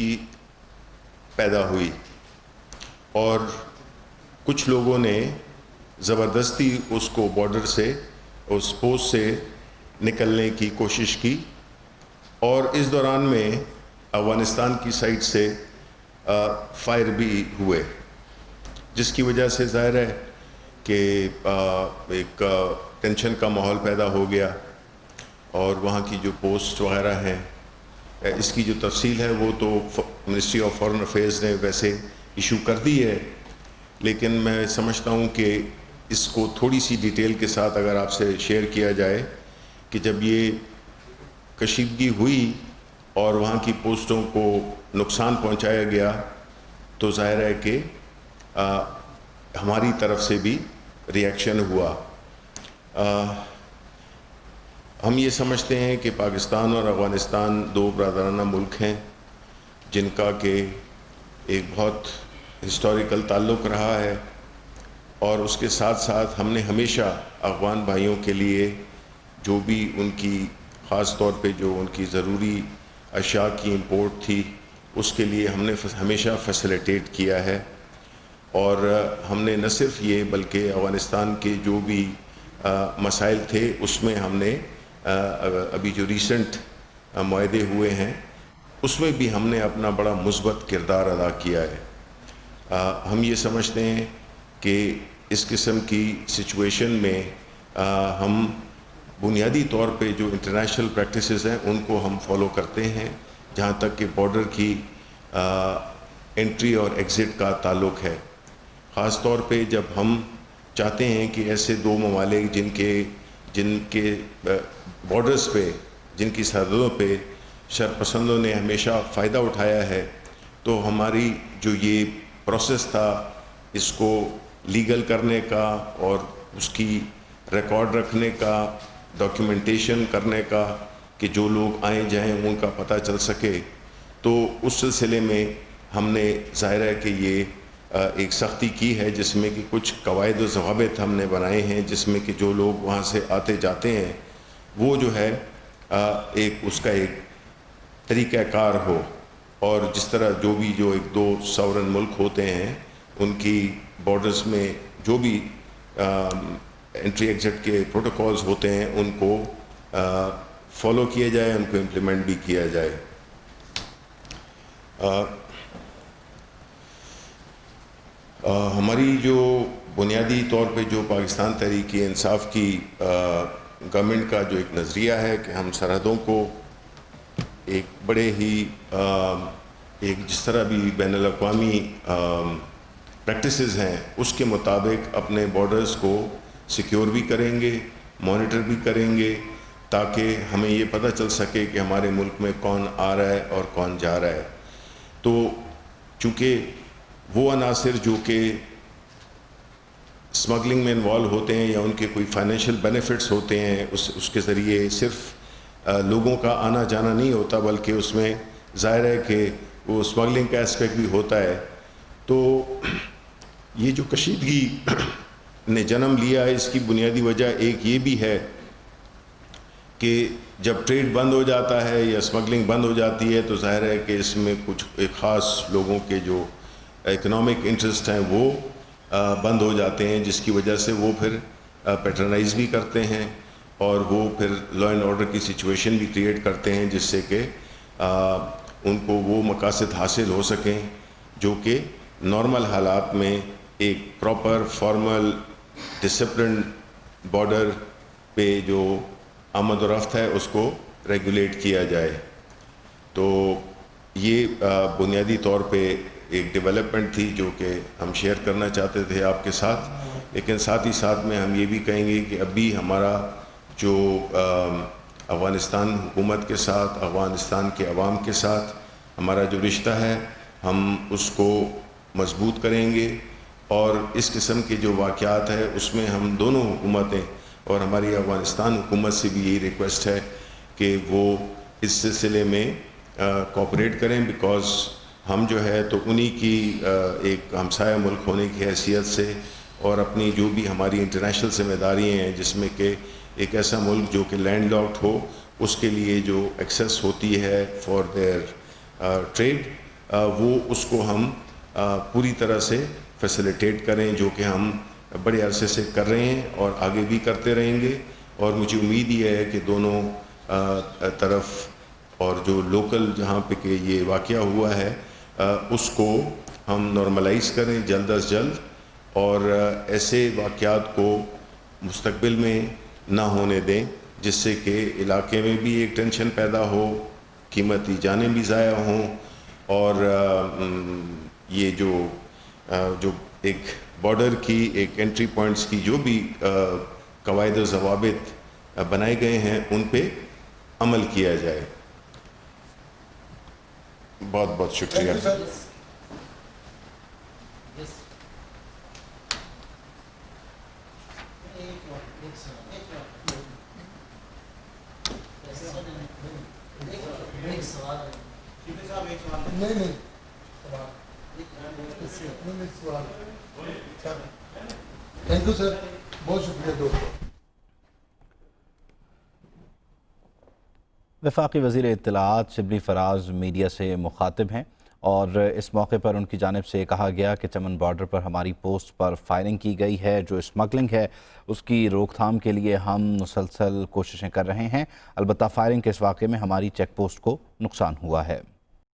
کشیدگی پیدا ہوئی اور کچھ لوگوں نے زبردستی اس کو بارڈر سے اس پوسٹ سے نکلنے کی کوشش کی اور اس دوران میں افغانستان کی سائڈ سے فائر بھی ہوئے، جس کی وجہ سے ظاہر ہے کہ ایک ٹینشن کا ماحول پیدا ہو گیا اور وہاں کی جو پوسٹ وغیرہ ہیں، اس کی جو تفصیل ہے وہ تو منسٹری آف فارن افیئرز نے ویسے ایشو کر دی ہے، لیکن میں سمجھتا ہوں کہ اس کو تھوڑی سی ڈیٹیل کے ساتھ اگر آپ سے شیئر کیا جائے کہ جب یہ کشیدگی ہوئی اور وہاں کی پوسٹوں کو نقصان پہنچایا گیا تو ظاہر ہے کہ ہماری طرف سے بھی ری ایکشن ہوا۔ ہم یہ سمجھتے ہیں کہ پاکستان اور افغانستان دو برادرانہ ملک ہیں جن کا کہ ایک بہت ہسٹوریکل تعلق رہا ہے، اور اس کے ساتھ ساتھ ہم نے ہمیشہ افغان بھائیوں کے لیے جو بھی ان کی خاص طور پہ جو ان کی ضروری اشیاء کی امپورٹ تھی اس کے لیے ہم نے ہمیشہ فیسیلیٹیٹ کیا ہے، اور ہم نے نہ صرف یہ بلکہ افغانستان کے جو بھی مسائل تھے اس میں ہم نے ابھی جو ریسنٹ معاہدے ہوئے ہیں اس میں بھی ہم نے اپنا بڑا مثبت کردار ادا کیا ہے۔ ہم یہ سمجھتے ہیں کہ اس قسم کی سچویشن میں ہم بنیادی طور پہ جو انٹرنیشنل پریکٹسز ہیں ان کو ہم فالو کرتے ہیں جہاں تک کہ بارڈر کی انٹری اور ایگزٹ کا تعلق ہے، خاص طور پہ جب ہم چاہتے ہیں کہ ایسے دو ممالک جن کے بارڈرز پہ، جن کی سرحدوں پہ شرپسندوں نے ہمیشہ فائدہ اٹھایا ہے، تو ہماری جو یہ پروسیس تھا اس کو لیگل کرنے کا اور اس کی ریکارڈ رکھنے کا، ڈاکیومنٹیشن کرنے کا کہ جو لوگ آئیں جائیں ان کا پتہ چل سکے، تو اس سلسلے میں ہم نے ظاہر ہے کہ یہ ایک سختی کی ہے جس میں کہ کچھ قواعد و ضوابط ہم نے بنائے ہیں جس میں کہ جو لوگ وہاں سے آتے جاتے ہیں وہ جو ہے اس کا ایک طریقہ کار ہو، اور جس طرح جو ایک دو ساورن ملک ہوتے ہیں ان کی بارڈرز میں جو بھی انٹری ایگزٹ کے پروٹوکولز ہوتے ہیں ان کو فالو کیا جائے، ان کو امپلیمنٹ بھی کیا جائے۔ ہماری جو بنیادی طور پہ جو پاکستان تحریک انصاف کی گورنمنٹ کا جو ایک نظریہ ہے کہ ہم سرحدوں کو ایک بڑے ہی ایک جس طرح بھی بین الاقوامی پریکٹسز ہیں اس کے مطابق اپنے بارڈرز کو سیکیور بھی کریں گے، مانیٹر بھی کریں گے، تاکہ ہمیں یہ پتہ چل سکے کہ ہمارے ملک میں کون آ رہا ہے اور کون جا رہا ہے۔ تو چونکہ وہ عناصر جو کہ اسمگلنگ میں انوالو ہوتے ہیں یا ان کے کوئی فائنینشیل بینیفٹس ہوتے ہیں، اس کے ذریعے صرف لوگوں کا آنا جانا نہیں ہوتا بلکہ اس میں ظاہر ہے کہ وہ اسمگلنگ کا اسپیکٹ بھی ہوتا ہے۔ تو یہ جو کشیدگی نے جنم لیا ہے اس کی بنیادی وجہ ایک یہ بھی ہے کہ جب ٹریڈ بند ہو جاتا ہے یا اسمگلنگ بند ہو جاتی ہے تو ظاہر ہے کہ اس میں کچھ ایک خاص لوگوں کے جو اکنامک انٹرسٹ ہیں وہ بند ہو جاتے ہیں، جس کی وجہ سے وہ پھر پیٹرنائز بھی کرتے ہیں اور وہ پھر لا اینڈ آرڈر کی سچویشن بھی کریٹ کرتے ہیں جس سے کہ ان کو وہ مقاصد حاصل ہو سکیں جو کہ نارمل حالات میں ایک پراپر فارمل ڈسپلن بارڈر پہ جو آمد و رفت ہے اس کو ریگولیٹ کیا جائے۔ تو یہ بنیادی طور پہ ایک ڈیولپمنٹ تھی جو کہ ہم شیئر کرنا چاہتے تھے آپ کے ساتھ، لیکن ساتھ ہی ساتھ میں ہم یہ بھی کہیں گے کہ ابھی ہمارا جو افغانستان حکومت کے ساتھ، افغانستان کے عوام کے ساتھ ہمارا جو رشتہ ہے ہم اس کو مضبوط کریں گے، اور اس قسم کے جو واقعات ہے اس میں ہم دونوں حکومتیں اور ہماری افغانستان حکومت سے بھی یہی ریکویسٹ ہے کہ وہ اس سلسلے میں کوآپریٹ کریں، بیکاز ہم جو ہے تو انہی کی ایک ہمسایہ ملک ہونے کی حیثیت سے اور اپنی جو بھی ہماری انٹرنیشنل ذمہ داریاں ہیں جس میں کہ ایک ایسا ملک جو کہ لینڈ لاکڈ ہو اس کے لیے جو ایکسیس ہوتی ہے فار دیئر ٹریڈ، وہ اس کو ہم پوری طرح سے فیسیلیٹیٹ کریں، جو کہ ہم بڑے عرصے سے کر رہے ہیں اور آگے بھی کرتے رہیں گے. اور مجھے امید یہ ہے کہ دونوں طرف اور جو لوکل جہاں پہ کہ یہ واقعہ ہوا ہے اس کو ہم نارملائز کریں جلد از جلد، اور ایسے واقعات کو مستقبل میں نہ ہونے دیں، جس سے کہ علاقے میں بھی ایک ٹینشن پیدا ہو، قیمتی جانیں بھی ضائع ہوں، اور یہ جو ایک بارڈر کی ایک انٹری پوائنٹس کی جو بھی قواعد و ضوابط بنائے گئے ہیں ان پہ عمل کیا جائے. بہت بہت شکریہ. تھینک یو سر، بہت شکریہ دوستو. وفاقی وزیر اطلاعات شبلی فراز میڈیا سے مخاطب ہیں، اور اس موقع پر ان کی جانب سے کہا گیا کہ چمن بارڈر پر ہماری پوسٹ پر فائرنگ کی گئی ہے. جو اسمگلنگ ہے اس کی روک تھام کے لیے ہم مسلسل کوششیں کر رہے ہیں. البتہ فائرنگ کے اس واقعے میں ہماری چیک پوسٹ کو نقصان ہوا ہے.